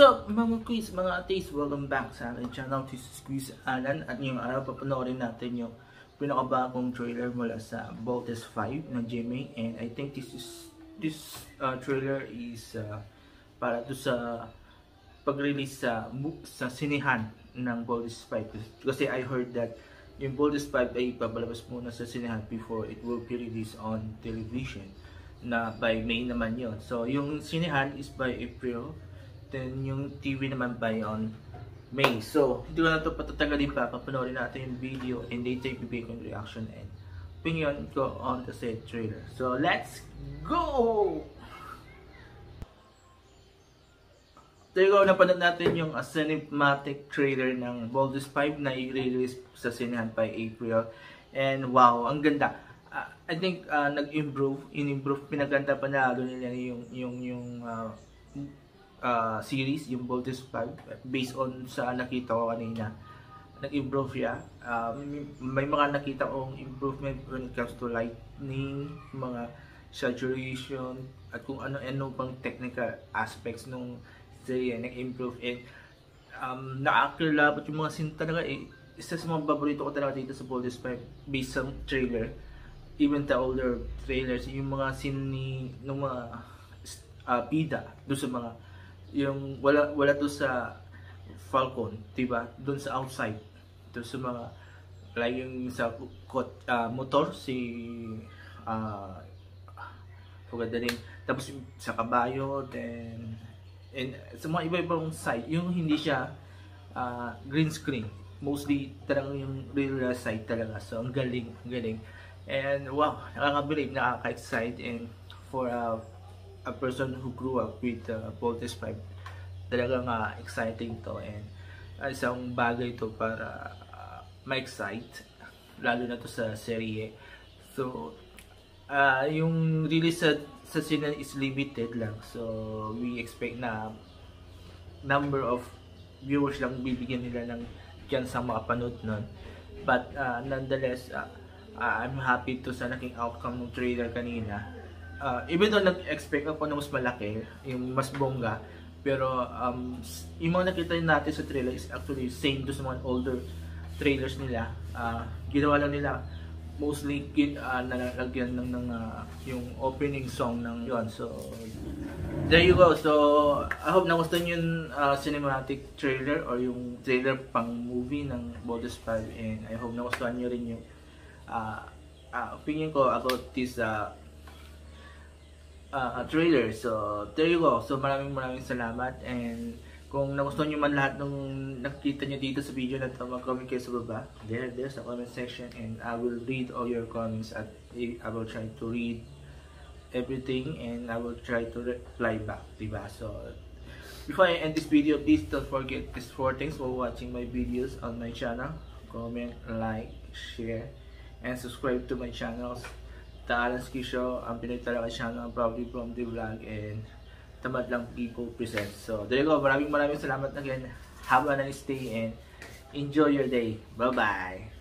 What's up mga quiz, mga ateis? Welcome back sa aking channel. This is Quiz Alan at ngayong araw papanoorin natin yung pinakabagong trailer mula sa Voltes 5 ng GMA, and I think this trailer is para to sa pag-release sa sinehan ng Voltes 5, kasi I heard that yung Voltes 5 ay papalabas muna sa sinehan before it will be released on television na by May naman yon. So yung sinehan is by April, then yung TV naman by on May. So hindi ko na ito patatagalin pa, papanoorin natin yung video and later ibibigay ko yung reaction and opinion ko on the said trailer. So let's go! There you go, napanood natin yung cinematic trailer ng Voltes 5 na i-release sa sinehan by April, and wow, ang ganda. I think in-improve, pinaganda pa na nila yung series, yung Voltes 5, based on sa nakita ko kanina. Nag-improve siya. May mga nakita kong improvement when it comes to lighting, mga saturation, at kung ano pang technical aspects nung serye, nag-improve. And nakakilabot yung mga scene talaga. Isa sa mga paborito ko talaga dito sa Voltes 5 based sa trailer. Even the older trailers, yung mga scene ng mga bida doon sa mga yung wala to sa Falcon, diba? Doon sa outside, doon sa mga like yung sa motor pagdating, tapos sa kabayo, then and sa mga iba-ibang side, yung hindi siya green screen, mostly talagang yung real side talaga. So ang galing, and wow, nakakabilib, nakaka-excite, and for a person who grew up with Voltes 5, talagang exciting to, and isang bagay to para ma-excite, lalo na to sa serye. So yung release sa sinehan is limited lang, so we expect na number of viewers lang bibigyan nila ng chance sa makapanood nun. But nonetheless, I'm happy to sa naging outcome ng trailer kanina. Even though nag-expect ako na mas malaki, yung mas bongga, pero yung mga nakita natin sa trailer is actually same to sa mga older trailers nila. Ginawa lang nila mostly nalagyan ng yung opening song ng yon. So there you go. So I hope nagustuhan yung cinematic trailer or yung trailer pang movie ng Voltes 5, and I hope nagustuhan nyo rin yung opinion ko about this trailer. So there you go. So maraming salamat, and kung nagustuhan nyo man lahat ng nakita nyo dito sa video na ito, mag-comment kayo sa baba. There's a comment section, and I will read all your comments, at I will try to read everything, and I will try to reply back, diba? So before I end this video, please don't forget these 4 things while watching my videos on my channel: comment, like, share, and subscribe to my channels. The Alan Ski Show, ang Pinoy talaga channel, probably from the vlog, and Tamad Lang People presents. So there you go, maraming salamat again. Have a nice day and enjoy your day. Bye bye.